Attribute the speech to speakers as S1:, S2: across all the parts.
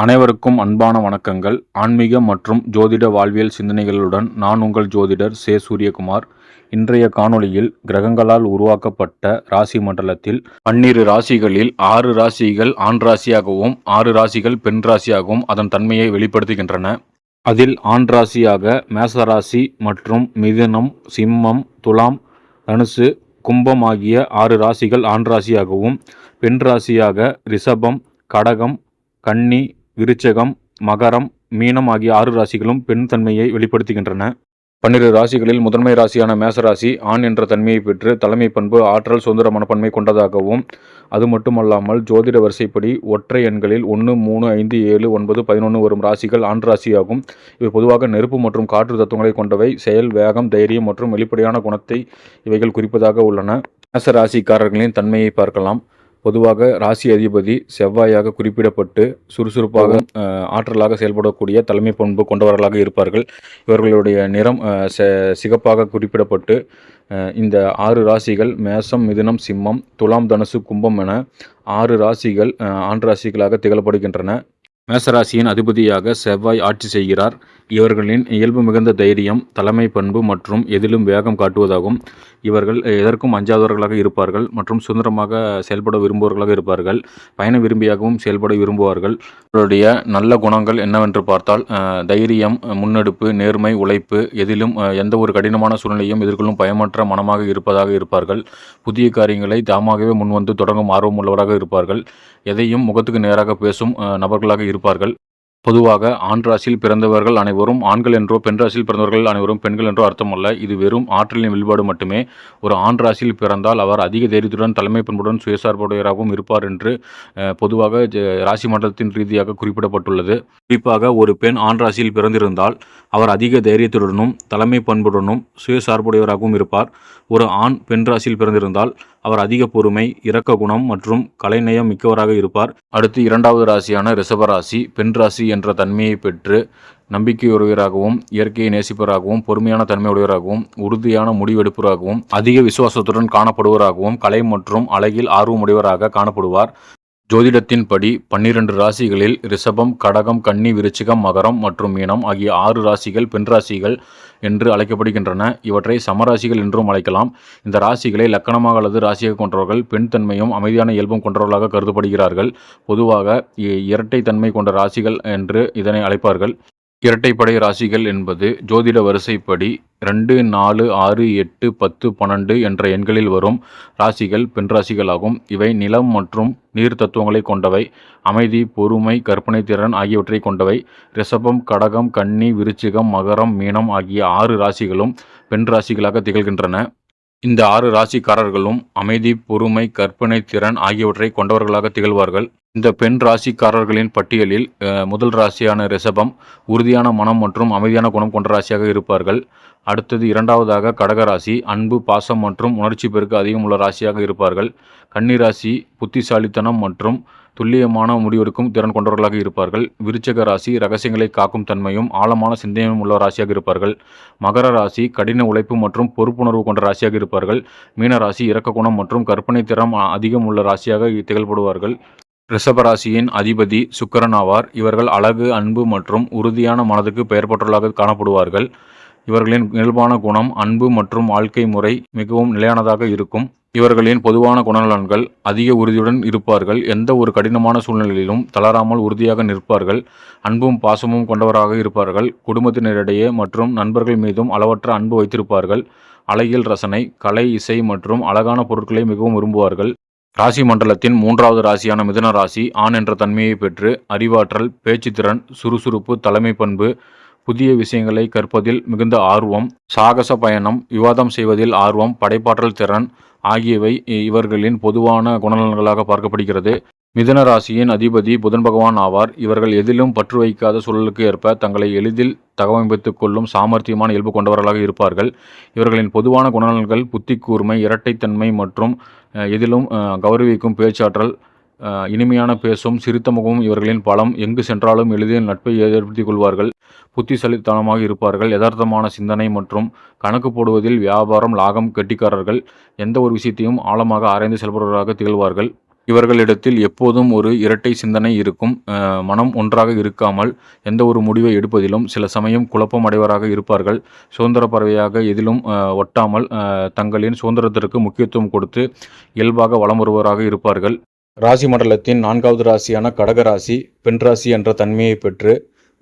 S1: அனைவருக்கும் அன்பான வணக்கங்கள். ஆன்மீக மற்றும் ஜோதிட வாழ்வியல் சிந்தனைகளுடன் நான் உங்கள் ஜோதிடர் சே. சூரியகுமார். இன்றைய காணொளியில் கிரகங்களால் உருவாக்கப்பட்ட ராசி மண்டலத்தில் 12 ராசிகளில் 6 ராசிகள் ஆண் ராசியாகவும் 6 ராசிகள் பெண் ராசியாகவும் அதன் தன்மையை வெளிப்படுத்துகின்றன. அதில் ஆண் ராசியாக மேசராசி மற்றும் மிதுனம், சிம்மம், துலாம், தனுசு, கும்பம் ஆகிய 6 ராசிகள் ஆண் ராசியாகவும், பெண் ராசியாக ரிஷபம், கடகம், கன்னி, விருச்சகம், மகரம், மீனம் ஆகிய 6 ராசிகளும் பெண் தன்மையை வெளிப்படுத்துகின்றன. 12 ராசிகளில் முதன்மை ராசியான மேசராசி ஆண் என்ற தன்மையை பெற்று தலைமை பண்பு, ஆற்றல், சுதந்திர மனப்பான்மை கொண்டதாகவும், அது மட்டுமல்லாமல் ஜோதிட வரிசைப்படி ஒற்றை எண்களில் 1, 3, 5, 7, 9, 11 வரும் ராசிகள் ஆண் ராசியாகும். இவை பொதுவாக நெருப்பு மற்றும் காற்று தத்துவங்களை கொண்டவை. செயல், வேகம், தைரியம் மற்றும் வெளிப்படையான குணத்தை இவைகள் குறிப்பதாக உள்ளன. மேச ராசிக்காரர்களின் தன்மையை பார்க்கலாம். பொதுவாக ராசி அதிபதி செவ்வாயாக குறிப்பிடப்பட்டு சுறுசுறுப்பாக ஆற்றலாக செயல்படக்கூடிய தலைமை பண்பு கொண்டவர்களாக இருப்பார்கள். இவர்களுடைய நிறம் சிகப்பாக குறிப்பிடப்பட்டு இந்த 6 ராசிகள் மேசம், மிதுனம், சிம்மம், துலாம், தனுசு, கும்பம் என 6 ராசிகள் ஆண் ராசிகளாக திகழப்படுகின்றன. மேசராசியின் அதிபதியாக செவ்வாய் ஆட்சி செய்கிறார். இவர்களின் இயல்பு மிகுந்த தைரியம், தலைமை பண்பு மற்றும் எதிலும் வேகம் காட்டுவதாகும். இவர்கள் எதற்கும் அஞ்சாதவர்களாக இருப்பார்கள் மற்றும் சுதந்திரமாக செயல்பட விரும்புவர்களாக இருப்பார்கள். பயண விரும்பியாகவும் செயல்பட விரும்புவார்கள். இவருடைய நல்ல குணங்கள் என்னவென்று பார்த்தால் தைரியம், முன்னெடுப்பு, நேர்மை, உழைப்பு, எதிலும் எந்த ஒரு கடினமான சூழ்நிலையும் எதிர்கொள்ளும் பயமற்ற மனமாக இருப்பார்கள். புதிய காரியங்களை தாமாகவே முன்வந்து தொடங்கும் ஆர்வம் உள்ளவராக இருப்பார்கள். எதையும் முகத்துக்கு நேராக பேசும் நபர்களாக இருப்பார்கள். பொதுவாக ஆண் ராசியில் பிறந்தவர்கள் அனைவரும் ஆண்கள் என்றோ, பெண் ராசியில் பிறந்தவர்கள் அனைவரும் பெண்கள் என்றோ அர்த்தமல்ல. இது வெறும் ஆற்றலின் வெளிப்பாடு மட்டுமே. ஒரு ஆண் ராசியில் பிறந்தால் அவர் அதிக தைரியத்துடன், தலைமை பண்புடன், சுயசார்புடையவராகவும் இருப்பார் என்று பொதுவாக ராசி மண்டலத்தின் ரீதியாக குறிப்பிடப்பட்டுள்ளது. குறிப்பாக ஒரு பெண் ஆண் ராசியில் பிறந்திருந்தால் அவர் அதிக தைரியத்துடனும், தலைமை பண்புடனும், சுயசார்புடையவராகவும் இருப்பார். ஒரு ஆண் பெண் ராசியில் பிறந்திருந்தால் அவர் அதிக பொறுமை, இரக்க குணம் மற்றும் கலைநயம் மிக்கவராக இருப்பார். அடுத்து 2வது ராசியான ரிஷபராசி பெண் ராசி என்ற தன்மையை பெற்று நம்பிக்கையுடையவராகவும், இயற்கையை நேசிப்பவராகவும், பொறுமையான தன்மையுடையவராகவும், உறுதியான முடிவெடுப்பவராகவும், அதிக விசுவாசத்துடன் காணப்படுவராகவும், கலை மற்றும் அழகில் ஆர்வமுடையவராக காணப்படுவார். ஜோதிடத்தின்படி 12 ராசிகளில் ரிஷபம், கடகம், கன்னி, விருச்சிகம், மகரம் மற்றும் மீனம் ஆகிய 6 ராசிகள் பெண் ராசிகள் என்று அழைக்கப்படுகின்றன. இவற்றை சமராசிகள் என்றும் அழைக்கலாம். இந்த ராசிகளை லக்கணமாக அல்லது ராசியாக கொண்டவர்கள் பெண் தன்மையும் அமைதியான இயல்பும் கொண்டவர்களாக கருதப்படுகிறார்கள். பொதுவாக இரட்டை தன்மை கொண்ட ராசிகள் என்று இதனை அழைப்பார்கள். இரட்டைப்படை ராசிகள் என்பது ஜோதிட வரிசைப்படி 2, 4, 6, 8, 10, 12 என்ற எண்களில் வரும் ராசிகள் பெண் ராசிகளாகும். இவை நிலம் மற்றும் நீர் தத்துவங்களை கொண்டவை. அமைதி, பொறுமை, கற்பனை திறன் ஆகியவற்றை கொண்டவை. ரிஷபம், கடகம், கன்னி, விருச்சிகம், மகரம், மீனம் ஆகிய 6 ராசிகளும் பெண் ராசிகளாக திகழ்கின்றன. இந்த 6 ராசிக்காரர்களும் அமைதி, பொறுமை, கற்பனை திறன் ஆகியவற்றை கொண்டவர்களாக திகழ்வார்கள். இந்த பெண் ராசிக்காரர்களின் பட்டியலில் முதல் ராசியான ரிஷபம் உறுதியான மனம் மற்றும் அமைதியான குணம் கொண்ட ராசியாக இருப்பார்கள். அடுத்தது 2வதாக கடகராசி அன்பு, பாசம் மற்றும் உணர்ச்சி பெருக்கு அதிகம் உள்ள ராசியாக இருப்பார்கள். கன்னி ராசி புத்திசாலித்தனம் மற்றும் துல்லியமான முடிவெடுக்கும் திறன் கொண்டவர்களாக இருப்பார்கள். விருச்சிக ராசி ரகசியங்களை காக்கும் தன்மையும் ஆழமான சிந்தனையும் உள்ள ராசியாக இருப்பார்கள். மகர ராசி கடின உழைப்பு மற்றும் பொறுப்புணர்வு கொண்ட ராசியாக இருப்பார்கள். மீன ராசி இரக்க குணம் மற்றும் கற்பனை திறம் அதிகம் உள்ள ராசியாக திகழ்படுவார்கள். ரிஷபராசியின் அதிபதி சுக்கிரன் ஆவார். இவர்கள் அழகு, அன்பு மற்றும் உறுதியான மனதுக்கு பெயர் பெற்றவர்களாக காணப்படுவார்கள். இவர்களின் இயல்பான குணம் அன்பு மற்றும் வாழ்க்கை முறை மிகவும் நிலையானதாக இருக்கும். இவர்களின் பொதுவான குணநலன்கள் அதிக உறுதியுடன் இருப்பார்கள். எந்த ஒரு கடினமான சூழ்நிலையிலும் தளராமல் உறுதியாக நிற்பார்கள். அன்பும் பாசமும் கொண்டவராக இருப்பார்கள். குடும்பத்தினரிடையே மற்றும் நண்பர்கள் மீதும் அளவற்ற அன்பு வைத்திருப்பார்கள். அழகியல் ரசனை, கலை, இசை மற்றும் அழகான பொருட்களை மிகவும் விரும்புவார்கள். ராசி மண்டலத்தின் 3வது ராசியான மிதுன ராசி ஆண் என்ற தன்மையை பெற்று அறிவாற்றல், பேச்சுத்திறன், சுறுசுறுப்பு, தலைமை பண்பு, புதிய விஷயங்களை கற்பதில் மிகுந்த ஆர்வம், சாகச பயணம், விவாதம் செய்வதில் ஆர்வம், படைப்பாற்றல் திறன் ஆகியவை இவர்களின் பொதுவான குணநலன்களாக பார்க்கப்படுகிறது. மிதுன ராசியின் அதிபதி புதன் பகவான் ஆவார். இவர்கள் எதிலும் பற்று வைக்காத சூழலுக்கு ஏற்ப தங்களை எளிதில் தகவமைத்துக் கொள்ளும் சாமர்த்தியமான இயல்பு கொண்டவர்களாக இருப்பார்கள். இவர்களின் பொதுவான குணநலன்கள் புத்தி கூர்மை, இரட்டைத்தன்மை மற்றும் எதிலும் கௌரவிக்கும் பேச்சாற்றல், இனிமையான பேசும், சிரித்த முகமும் இவர்களின் பலம். எங்கு சென்றாலும் எளிதில் நட்பை ஏற்படுத்திக் கொள்வார்கள். புத்திசாலித்தனமாக இருப்பார்கள். யதார்த்தமான சிந்தனை மற்றும் கணக்கு போடுவதில் வியாபாரம், லாபம், கெட்டிக்காரர்கள். எந்த ஒரு விஷயத்தையும் ஆழமாக ஆராய்ந்து செயல்படுவதாக திகழ்வார்கள். இவர்களிடத்தில் எப்போதும் ஒரு இரட்டை சிந்தனை இருக்கும். மனம் ஒன்றாக இருக்காமல் எந்த ஒரு முடிவை எடுப்பதிலும் சில சமயம் குழப்பம் அடைவராக இருப்பார்கள். சுதந்திர பறவையாக எதிலும் ஒட்டாமல் தங்களின் சுதந்திரத்திற்கு முக்கியத்துவம் கொடுத்து இயல்பாக வலம் வருவராக இருப்பார்கள். ராசி மண்டலத்தின் 4வது ராசியான கடக ராசி பெண் ராசி என்ற தன்மையை பெற்று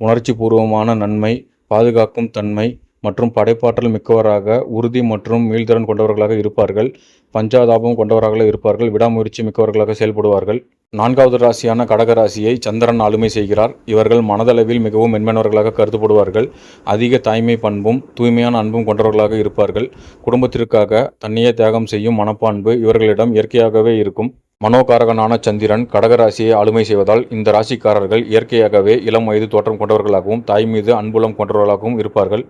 S1: உணர்ச்சி பூர்வமான நன்மை, பாதுகாக்கும் தன்மை மற்றும் படைப்பாற்றல் மிக்கவராக, உறுதி மற்றும் மீள்திறன் கொண்டவர்களாக இருப்பார்கள். பஞ்சாதாபம் கொண்டவர்களாக இருப்பார்கள். விடாமுயற்சி மிக்கவர்களாக செயல்படுவார்கள். 4வது ராசியான கடக ராசியை சந்திரன் ஆளுமை செய்கிறார். இவர்கள் மனதளவில் மிகவும் மென்மையானவர்களாக கருதப்படுவார்கள். அதிக தாய்மை பண்பும் தூய்மையான அன்பும் கொண்டவர்களாக இருப்பார்கள். குடும்பத்திற்காக தன்னையே தியாகம் செய்யும் மனப்பான்பு இவர்களிடம் இயற்கையாகவே இருக்கும். மனோகாரகனான சந்திரன் கடகராசியை ஆளுமை செய்வதால் இந்த ராசிக்காரர்கள் இயற்கையாகவே இளம் வயது தோற்றம் கொண்டவர்களாகவும் தாய் மீது அன்புள்ளம் கொண்டவர்களாகவும் இருப்பார்கள்.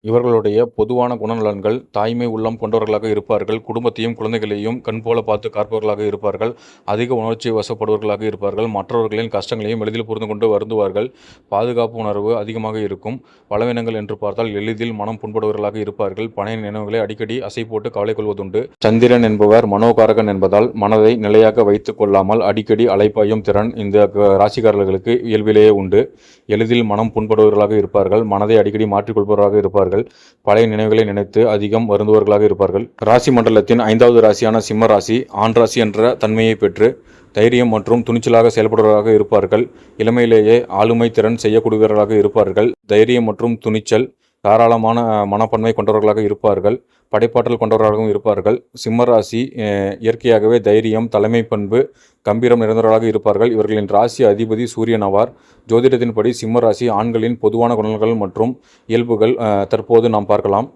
S1: இவர்களுடைய பொதுவான குணநலன்கள் தாய்மை உள்ளம் கொண்டவர்களாக இருப்பார்கள். குடும்பத்தையும் குழந்தைகளையும் கண்போல பார்த்து காப்பவர்களாக இருப்பார்கள். அதிக உணர்ச்சி வசப்படுவர்களாக இருப்பார்கள். மற்றவர்களின் கஷ்டங்களையும் எளிதில் புரிந்து கொண்டு வருந்துவார்கள். பாதுகாப்பு உணர்வு அதிகமாக இருக்கும். பலவீனங்கள் என்று பார்த்தால் எளிதில் மனம் புண்படுவர்களாக இருப்பார்கள். பழைய நினைவுகளை அடிக்கடி அசை போட்டு கவலை கொள்வதுண்டு. சந்திரன் என்பவர் மனோகாரகன் என்பதால் மனதை நிலையாக வைத்துக் கொள்ளாமல் அடிக்கடி அலைப்பாயும் திறன் இந்த ராசிக்காரர்களுக்கு இயல்பிலேயே உண்டு. எளிதில் மனம் புண்படுவர்களாக இருப்பார்கள். மனதை அடிக்கடி மாற்றிக்கொள்பவராக இருப்பார்கள். பழைய நினைவுகளை நினைத்து அதிகம் வருந்துவர்களாக இருப்பார்கள். ராசி மண்டலத்தின் 5வது ராசியான சிம்ம ராசி ஆண் ராசி என்ற தன்மையை பெற்று தைரியம் மற்றும் துணிச்சலாக செயல்படுவர்களாக இருப்பார்கள். இளமையிலேயே ஆளுமை திறன் செய்யக்கூடியவர்களாக இருப்பார்கள். தைரியம் மற்றும் துணிச்சல், தாராளமான மனப்பான்மை கொண்டவர்களாக இருப்பார்கள். படைப்பாற்றல் கொண்டவர்களாகவும் இருப்பார்கள். சிம்ம ராசி இயற்கையாகவே தைரியம், தலைமை பண்பு, கம்பீரம் நிறைந்தவர்களாக இருப்பார்கள். இவர்களின் ராசி அதிபதி சூரியன் ஆவார். ஜோதிடத்தின்படி சிம்ம ராசி ஆண்களின் பொதுவான குணங்கள் மற்றும் இயல்புகள் தற்போது நாம் பார்க்கலாம்.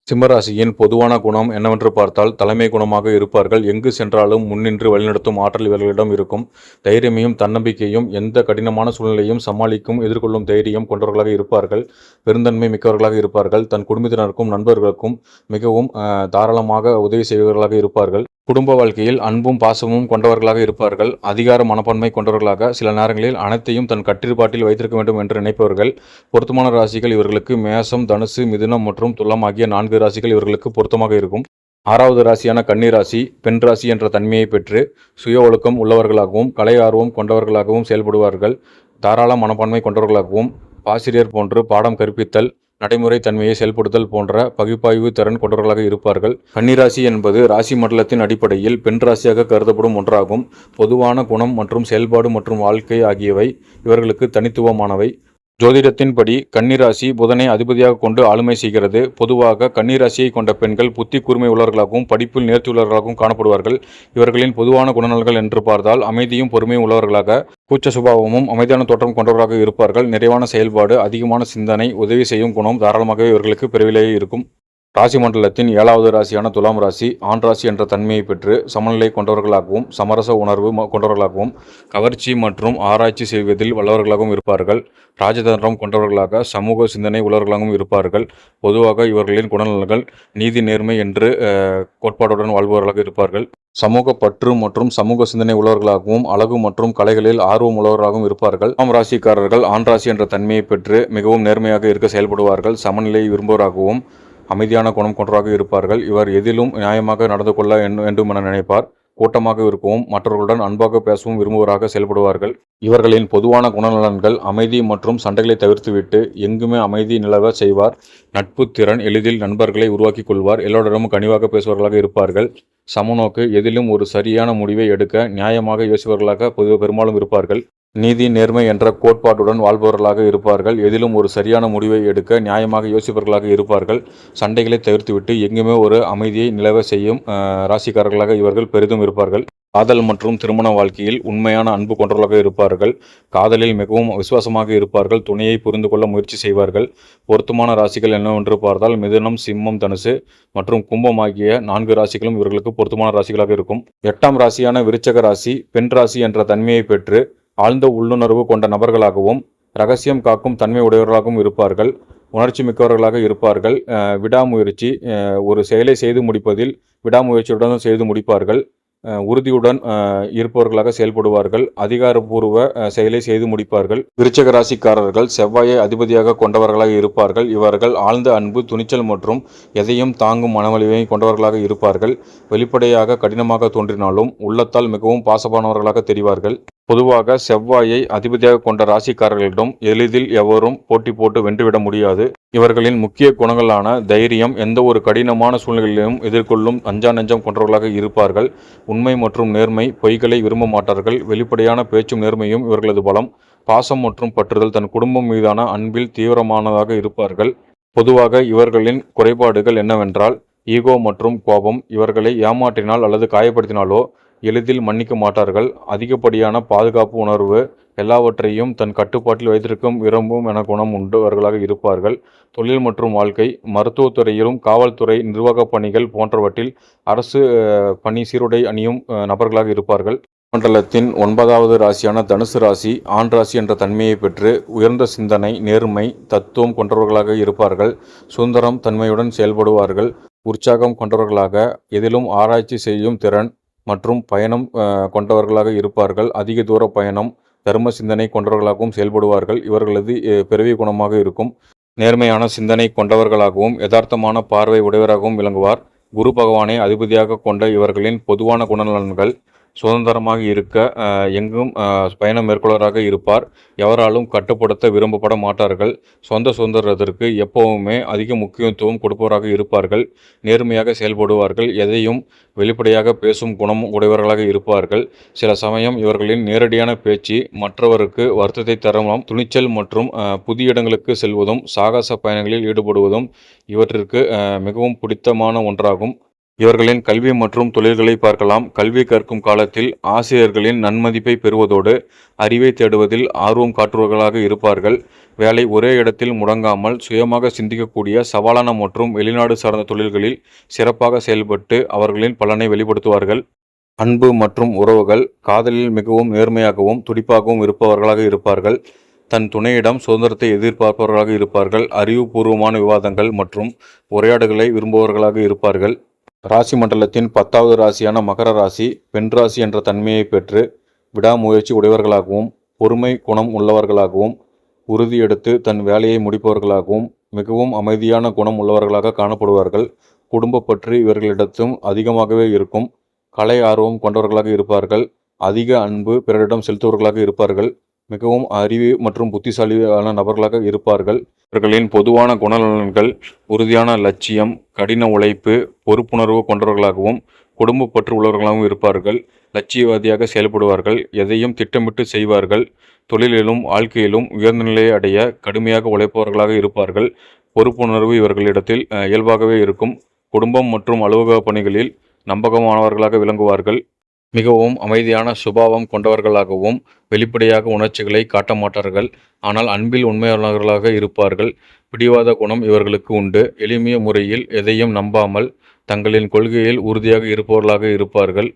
S1: சிம்மராசியின் பொதுவான குணம் என்னவென்று பார்த்தால் தலைமை குணமாக இருப்பார்கள். எங்கு சென்றாலும் முன்னின்று வழிநடத்தும் ஆற்றல் இவர்களிடம் இருக்கும். தைரியமையும் தன்னம்பிக்கையும் எந்த கடினமான சூழ்நிலையும் சமாளிக்கும் எதிர்கொள்ளும் தைரியம் கொண்டவர்களாக இருப்பார்கள். பெருந்தன்மை மிக்கவர்களாக இருப்பார்கள். தன் குடும்பத்தினருக்கும் நண்பர்களுக்கும் மிகவும் தாராளமாக உதவி செய்பவர்களாக இருப்பார்கள். குடும்ப வாழ்க்கையில் அன்பும் பாசமும் கொண்டவர்களாக இருப்பார்கள். அதிகார மனப்பான்மை கொண்டவர்களாக சில நேரங்களில் அனைத்தையும் தன் கட்டுப்பாட்டில் வைத்திருக்க வேண்டும் என்று நினைப்பவர்கள். பொருத்தமான ராசிகள் இவர்களுக்கு மேசம், தனுசு, மிதுனம் மற்றும் துலாம் ஆகிய 4 ராசிகள் இவர்களுக்கு பொருத்தமாக இருக்கும். 6வது ராசியான கன்னி ராசி பெண் ராசி என்ற தன்மையை பெற்று சுய ஒழுக்கம் உள்ளவர்களாகவும் கலை ஆர்வம் கொண்டவர்களாகவும் செயல்படுவார்கள். தாராள மனப்பான்மை கொண்டவர்களாகவும் ஆசிரியர் போன்று பாடம் கற்பித்தல், நடைமுறை தன்மையை செயல்படுத்தல் போன்ற பகுப்பாய்வு திறன் கொண்டவர்களாக இருப்பார்கள். கன்னிராசி என்பது ராசி மண்டலத்தின் அடிப்படையில் பெண் ராசியாக கருதப்படும் ஒன்றாகும். பொதுவான குணம் மற்றும் செயல்பாடு மற்றும் வாழ்க்கை ஆகியவை இவர்களுக்கு தனித்துவமானவை. ஜோதிடத்தின்படி கன்னிராசி புதனை அதிபதியாக கொண்டு ஆளுமை செய்கிறது. பொதுவாக கன்னிராசியை கொண்ட பெண்கள் புத்தி கூர்மை உள்ளவர்களாகவும் படிப்பில் நேர்த்தியுள்ளவர்களாகவும் காணப்படுவார்கள். இவர்களின் பொதுவான குணநலன்கள் என்று பார்த்தால் அமைதியும் பொறுமையும் உள்ளவர்களாக, கூச்ச சுபாவமும் அமைதியான தோற்றம் கொண்டவர்களாக இருப்பார்கள். நிறைவான செயல்பாடு, அதிகமான சிந்தனை, உதவி செய்யும் குணம் தாராளமாகவே இவர்களுக்கு பிறவிலேயே இருக்கும். ராசி மண்டலத்தின் 7வது ராசியான துலாம் ராசி ஆண் ராசி என்ற தன்மையை பெற்று சமநிலை கொண்டவர்களாகவும் சமரச உணர்வு கொண்டவர்களாகவும் கவர்ச்சி மற்றும் ஆராய்ச்சி செய்வதில் வல்லவர்களாகவும் இருப்பார்கள். ராஜதந்திரம் கொண்டவர்களாக சமூக சிந்தனை உள்ளவர்களாகவும் இருப்பார்கள். பொதுவாக இவர்களின் குணநலன்கள் நீதி, நேர்மை என்று கோட்பாடுடன் வாழ்பவர்களாக இருப்பார்கள். சமூக பற்று மற்றும் சமூக சிந்தனை உள்ளவர்களாகவும் அழகு மற்றும் கலைகளில் ஆர்வம் உள்ளவர்களாகவும் இருப்பார்கள். துலாம் ராசிக்காரர்கள் ஆண் ராசி என்ற தன்மையை பெற்று மிகவும் நேர்மையாக இருக்க செயல்படுவார்கள். சமநிலை விரும்புவராகவும் அமைதியான குணம் கொண்டவராக இருப்பார்கள். இவர் எதிலும் நியாயமாக நடந்து கொள்ள வேண்டும் என நினைப்பார். கூட்டமாக இருக்கவும் மற்றவர்களுடன் அன்பாக பேசவும் விரும்புவராக செயல்படுவார்கள். இவர்களின் பொதுவான குணநலன்கள் அமைதி மற்றும் சண்டைகளை தவிர்த்துவிட்டு எங்குமே அமைதி நிலவ செய்வார். நட்பு திறன், எளிதில் நண்பர்களை உருவாக்கி கொள்வார். எல்லோரிடமும் கனிவாக பேசுபவர்களாக இருப்பார்கள். சமநோக்கு, எதிலும் ஒரு சரியான முடிவை எடுக்க நியாயமாக யோசிப்பவர்களாக பெரும்பாலும் இருப்பார்கள். நீதி, நேர்மை என்ற கோட்பாட்டுடன் வாழ்பவர்களாக இருப்பார்கள். எதிலும் ஒரு சரியான முடிவை எடுக்க நியாயமாக யோசிப்பவர்களாக இருப்பார்கள். சண்டைகளை தவிர்த்துவிட்டு எங்குமே ஒரு அமைதியை நிலவ செய்யும் ராசிக்காரர்களாக இவர்கள் பெரிதும் இருப்பார்கள். காதல் மற்றும் திருமண வாழ்க்கையில் உண்மையான அன்பு கொண்டவர்களாக இருப்பார்கள். காதலில் மிகவும் விசுவாசமாக இருப்பார்கள். துணையை புரிந்து கொள்ள முயற்சி செய்வார்கள். பொருத்தமான ராசிகள் என்னவென்று பார்த்தால் மிதுனம், சிம்மம், தனுசு மற்றும் கும்பம் ஆகிய 4 ராசிகளும் இவர்களுக்கு பொருத்தமான ராசிகளாக இருக்கும். 8ஆம் ராசியான விருச்சக ராசி பெண் ராசி என்ற தன்மையை பெற்று ஆழ்ந்த உள்ளுணர்வு கொண்ட நபர்களாகவும் இரகசியம் காக்கும் தன்மை உடையவர்களாகவும் இருப்பார்கள். உணர்ச்சி மிக்கவர்களாக இருப்பார்கள். விடாமுயற்சி, ஒரு செயலை செய்து முடிப்பதில் விடாமுயற்சியுடன் செய்து முடிப்பார்கள். உறுதியுடன் இருப்பவர்களாக செயல்படுவார்கள். அதிகாரப்பூர்வ செயலை செய்து முடிப்பார்கள். விருச்சிக ராசிக்காரர்கள் செவ்வாயை அதிபதியாக கொண்டவர்களாக இருப்பார்கள். இவர்கள் ஆழ்ந்த அன்பு, துணிச்சல் மற்றும் எதையும் தாங்கும் மனவலிமை கொண்டவர்களாக இருப்பார்கள். வெளிப்படையாக கடினமாக தோன்றினாலும் உள்ளத்தால் மிகவும் பாசமானவர்களாக தெரிவார்கள். பொதுவாக செவ்வாயை அதிபதியாக கொண்ட ராசிக்காரர்களிடம் எளிதில் எவரும் போட்டி போட்டு வென்றுவிட முடியாது. இவர்களின் முக்கிய குணங்களான தைரியம், எந்த ஒரு கடினமான சூழ்நிலையிலும் எதிர்கொள்ளும் அஞ்சா நெஞ்சம் கொண்டவர்களாக இருப்பார்கள். உண்மை மற்றும் நேர்மை, பொய்களை விரும்ப மாட்டார்கள். வெளிப்படையான பேச்சும் நேர்மையும் இவர்களது பலம். பாசம் மற்றும் பற்றுதல், தன் குடும்பம் மீதான அன்பில் தீவிரமானதாக இருப்பார்கள். பொதுவாக இவர்களின் குறைபாடுகள் என்னவென்றால் ஈகோ மற்றும் கோபம். இவர்களை ஏமாற்றினால் அல்லது காயப்படுத்தினாலோ எளிதில் மன்னிக்க மாட்டார்கள். அதிகப்படியான பாதுகாப்பு உணர்வு, எல்லாவற்றையும் தன் கட்டுப்பாட்டில் வைத்திருக்கும் விரும்பும் என குணம் உண்டவர்களாக இருப்பார்கள். தொழில் மற்றும் வாழ்க்கை, மருத்துவத்துறையிலும் காவல்துறை, நிர்வாகப் பணிகள் போன்றவற்றில் அரசு பணி சீருடை அணியும் நபர்களாக இருப்பார்கள். மண்டலத்தின் 9வது ராசியான தனுசு ராசி ஆண் ராசி என்ற தன்மையை பெற்று உயர்ந்த சிந்தனை, நேர்மை, தத்துவம் கொண்டவர்களாக இருப்பார்கள். சுதந்திரம் தன்மையுடன் செயல்படுவார்கள். உற்சாகம் கொண்டவர்களாக, எதிலும் ஆராய்ச்சி செய்யும் திறன் மற்றும் பயணம் கொண்டவர்களாக இருப்பார்கள். அதிக தூர பயணம், தர்ம சிந்தனை கொண்டவர்களாகவும் செயல்படுவார்கள். இவர்களது பிறவி குணமாக இருக்கும். நேர்மையான சிந்தனை கொண்டவர்களாகவும் யதார்த்தமான பார்வை உடையவராகவும் விளங்குவார். குரு பகவானை அதிபதியாக கொண்ட இவர்களின் பொதுவான குணநலன்கள் சுதந்திரமாக இருக்க, எங்கும் பயணம் மேற்கொள்வராக இருப்பார். எவராலும் கட்டுப்படுத்த விரும்பப்பட மாட்டார்கள். சொந்த சுதந்திரத்திற்கு எப்பவுமே அதிக முக்கியத்துவம் கொடுப்பவராக இருப்பார்கள். நேர்மையாக செயல்படுவார்கள். எதையும் வெளிப்படையாக பேசும் குணம் உடையவர்களாக இருப்பார்கள். சில சமயம் இவர்களின் நேரடியான பேச்சு மற்றவருக்கு வருத்தத்தை தரலாம். துணிச்சல் மற்றும் புதிய இடங்களுக்கு செல்வதும் சாகச பயணங்களில் ஈடுபடுவதும் இவற்றிற்கு மிகவும் பிடித்தமான ஒன்றாகும். இவர்களின் கல்வி மற்றும் தொழில்களை பார்க்கலாம். கல்வி கற்கும் காலத்தில் ஆசிரியர்களின் நன்மதிப்பை பெறுவதோடு அறிவை தேடுவதில் ஆர்வம் காட்டுபவர்களாக இருப்பார்கள். வேலை ஒரே இடத்தில் முடங்காமல் சுயமாக சிந்திக்கக்கூடிய, சவாலான மற்றும் வெளிநாடு சார்ந்த தொழில்களில் சிறப்பாக செயல்பட்டு அவர்களின் பலனை வெளிப்படுத்துவார்கள். அன்பு மற்றும் உறவுகள், காதலில் மிகவும் நேர்மையாகவும் துடிப்பாகவும் இருப்பவர்களாக இருப்பார்கள். தன் துணையிடம் சுதந்திரத்தை எதிர்பார்ப்பவர்களாக இருப்பார்கள். அறிவுபூர்வமான விவாதங்கள் மற்றும் உரையாடுகளை விரும்புபவர்களாக இருப்பார்கள். ராசி மண்டலத்தின் 10வது ராசியான மகர ராசி பெண் ராசி என்ற தன்மையை பெற்று விடாமுயற்சி உடையவர்களாகவும், பொறுமை குணம் உள்ளவர்களாகவும், உறுதியெடுத்து தன் வேலையை முடிப்பவர்களாகவும், மிகவும் அமைதியான குணம் உள்ளவர்களாக காணப்படுவார்கள். குடும்ப பற்று இவர்களிடத்தும் அதிகமாகவே இருக்கும். கலை ஆர்வம் கொண்டவர்களாக இருப்பார்கள். அதிக அன்பு பிறரிடம் செலுத்துவர்களாக இருப்பார்கள். மிகவும் அறிவு மற்றும் புத்திசாலியான நபர்களாக இருப்பார்கள். இவர்களின் பொதுவான குணநலன்கள் உறுதியான லட்சியம், கடின உழைப்பு, பொறுப்புணர்வு கொண்டவர்களாகவும், குடும்ப பற்று உள்ளவர்களாகவும் இருப்பார்கள். லட்சியவாதியாக செயல்படுவார்கள். எதையும் திட்டமிட்டு செய்வார்கள். தொழிலிலும் வாழ்க்கையிலும் உயர்ந்த நிலையை அடைய கடுமையாக உழைப்பவர்களாக இருப்பார்கள். பொறுப்புணர்வு இவர்களிடத்தில் இயல்பாகவே இருக்கும். குடும்பம் மற்றும் அலுவலக பணிகளில் நம்பகமானவர்களாக விளங்குவார்கள். மிகவும் அமைதியான சுபாவம் கொண்டவர்களாகவும், வெளிப்படையாக உணர்ச்சிகளை காட்ட மாட்டார்கள். ஆனால் அன்பில் உண்மையானவர்களாக இருப்பார்கள். பிடிவாத குணம் இவர்களுக்கு உண்டு. எளிமைய முறையில் எதையும் நம்பாமல் தங்களின் கொள்கையில் உறுதியாக இருப்பவர்களாக இருப்பார்கள்.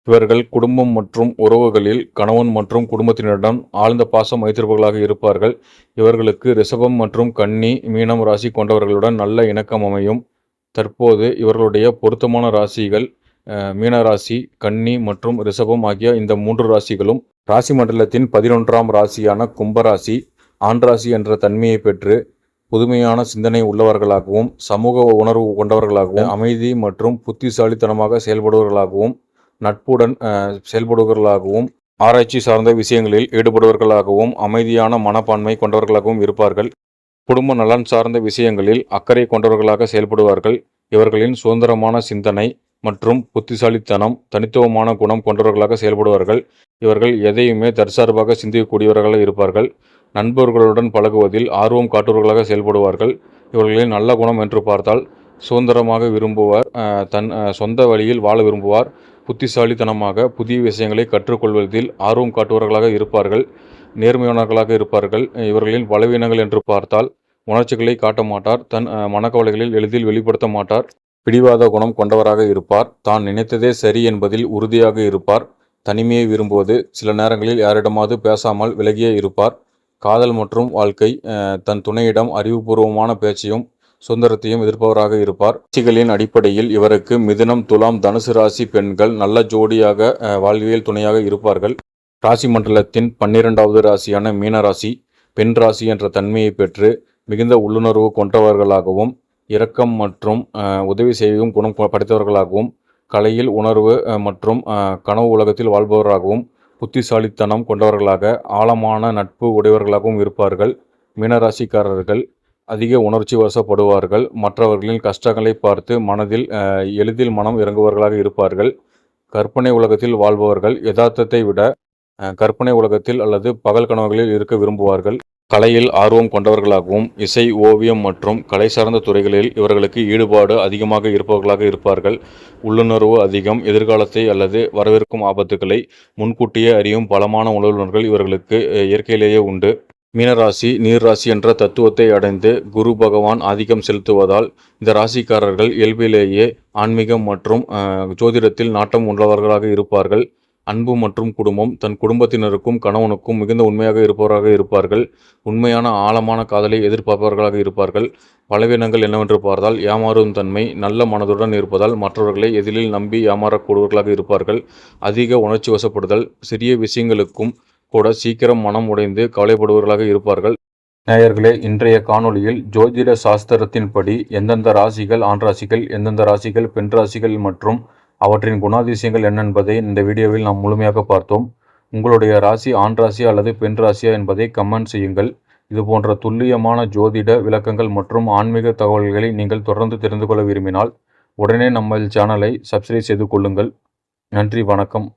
S1: இவர்கள் குடும்பம் மற்றும் உறவுகளில் கணவன் மற்றும் குடும்பத்தினரிடம் ஆழ்ந்த பாசம் வைத்திருப்பவர்களாக இருப்பார்கள். இவர்களுக்கு ரிஷபம் மற்றும் கன்னி, மீனம் ராசி கொண்டவர்களுடன் நல்ல இணக்கம் அமையும். தற்போது இவர்களுடைய பொருத்தமான ராசிகள் மீனராசி, கன்னி மற்றும் ரிஷபம் ஆகிய இந்த 3 ராசிகளும். ராசி மண்டலத்தின் 11ஆம் ராசியான கும்பராசி ஆண் ராசி என்ற தன்மையை பெற்று புதுமையான சிந்தனை உள்ளவர்களாகவும், சமூக உணர்வு கொண்டவர்களாகவும், அமைதி மற்றும் புத்திசாலித்தனமாக செயல்படுவர்களாகவும், நட்புடன் செயல்படுவர்களாகவும், ஆராய்ச்சி சார்ந்த விஷயங்களில் ஈடுபடுவர்களாகவும், அமைதியான மனப்பான்மை கொண்டவர்களாகவும் இருப்பார்கள். குடும்ப நலன் சார்ந்த விஷயங்களில் அக்கறை கொண்டவர்களாக செயல்படுவார்கள். இவர்களின் சுதந்திரமான சிந்தனை மற்றும் புத்திசாலித்தனம், தனித்துவமான குணம் கொண்டவர்களாக செயல்படுவார்கள். இவர்கள் எதையுமே தற்சார்பாக சிந்திக்கக்கூடியவர்களாக இருப்பார்கள். நண்பர்களுடன் பழகுவதில் ஆர்வம் காட்டுபவர்களாக செயல்படுவார்கள். இவர்களின் நல்ல குணம் என்று பார்த்தால் சுதந்திரமாக விரும்புவார். தன் சொந்த வழியில் வாழ விரும்புவார். புத்திசாலித்தனமாக புதிய விஷயங்களை கற்றுக்கொள்வதில் ஆர்வம் காட்டுபவர்களாக இருப்பார்கள். நேர்மையானவர்களாக இருப்பார்கள். இவர்களின் பலவீனங்கள் என்று பார்த்தால் உணர்ச்சிகளை காட்ட மாட்டார். தன் மனக்கவலைகளில் எளிதில் வெளிப்படுத்த மாட்டார். பிடிவாத குணம் கொண்டவராக இருப்பார். தான் நினைத்ததே சரி என்பதில் உறுதியாக இருப்பார். தனிமையை விரும்புவது, சில நேரங்களில் யாரிடமாவது பேசாமல் விலகியே இருப்பார். காதல் மற்றும் வாழ்க்கை, தன் துணையிடம் அறிவுபூர்வமான பேச்சையும் சுதந்திரத்தையும் எதிர்ப்பவராக இருப்பார். ராசிகளின் அடிப்படையில் இவருக்கு மிதுனம், துலாம், தனுசு ராசி பெண்கள் நல்ல ஜோடியாக வாழ்வியல் துணையாக இருப்பார்கள். ராசி மண்டலத்தின் 12வது ராசியான மீனராசி பெண் ராசி என்ற தன்மையை பெற்று மிகுந்த உள்ளுணர்வு கொண்டவர்களாகவும் இரக்கம் மற்றும் உதவி செய்யும் குணம் படைத்தவர்களாகவும் கலையில் உணர்வு மற்றும் கனவு உலகத்தில் வாழ்பவராகவும் புத்திசாலித்தனம் கொண்டவர்களாக ஆழமான நட்பு உடையவர்களாகவும் இருப்பார்கள். மீனராசிக்காரர்கள் அதிக உணர்ச்சி வசப்படுவார்கள். மற்றவர்களின் கஷ்டங்களை பார்த்து மனதில் எளிதில் மனம் இறங்குபவர்களாக இருப்பார்கள். கற்பனை உலகத்தில் வாழ்பவர்கள் யதார்த்தத்தை விட கற்பனை உலகத்தில் அல்லது பகல் கனவுகளில் இருக்க விரும்புவார்கள். கலையில் ஆர்வம் கொண்டவர்களாகவும் இசை, ஓவியம் மற்றும் கலை சார்ந்த துறைகளில் இவர்களுக்கு ஈடுபாடு அதிகமாக இருப்பவர்களாக இருப்பார்கள். உள்ளுணர்வு அதிகம். எதிர்காலத்தை அல்லது வரவிருக்கும் ஆபத்துக்களை முன்கூட்டியே அறியும் பலமான உணர்வுகள் இவர்களுக்கு இயற்கையிலேயே உண்டு. மீனராசி நீர் ராசி என்ற தத்துவத்தை அடைந்து குரு பகவான் ஆதிக்கம் செலுத்துவதால் இந்த ராசிக்காரர்கள் இயல்பிலேயே ஆன்மீகம் மற்றும் ஜோதிடத்தில் நாட்டம் உள்ளவர்களாக இருப்பார்கள். அன்பு மற்றும் குடும்பம். தன் குடும்பத்தினருக்கும் கணவனுக்கும் மிகுந்த உண்மையாக இருப்பவராக இருப்பார்கள். உண்மையான ஆழமான காதலை எதிர்பார்ப்பவர்களாக இருப்பார்கள். பலவீனங்கள் என்னவென்று பார்த்தால் ஏமாறும் தன்மை, நல்ல மனதுடன் இருப்பதால் மற்றவர்களை எதிரில் நம்பி ஏமாறக்கூடியவர்களாக இருப்பார்கள். அதிக உணர்ச்சி வசப்படுதல். சிறிய விஷயங்களுக்கும் கூட சீக்கிரம் மனம் உடைந்து கவலைப்படுபவர்களாக இருப்பார்கள். நேயர்களே, இன்றைய காணொளியில் ஜோதிட சாஸ்திரத்தின்படி எந்தெந்த ராசிகள் ஆண் ராசிகள், எந்தெந்த ராசிகள் பெண் ராசிகள் மற்றும் அவற்றின் குணாதிசயங்கள் என்ன என்பதை இந்த வீடியோவில் நாம் முழுமையாக பார்த்தோம். உங்களுடைய ராசி ஆண் ராசி அல்லது பெண் ராசியா என்பதை கமெண்ட் செய்யுங்கள். இது போன்ற துல்லியமான ஜோதிட விளக்கங்கள் மற்றும் ஆன்மீக தகவல்களை நீங்கள் தொடர்ந்து தெரிந்து கொள்ள விரும்பினால் உடனே நம்ம சேனலை சப்ஸ்கிரைப் செய்து கொள்ளுங்கள். நன்றி, வணக்கம்.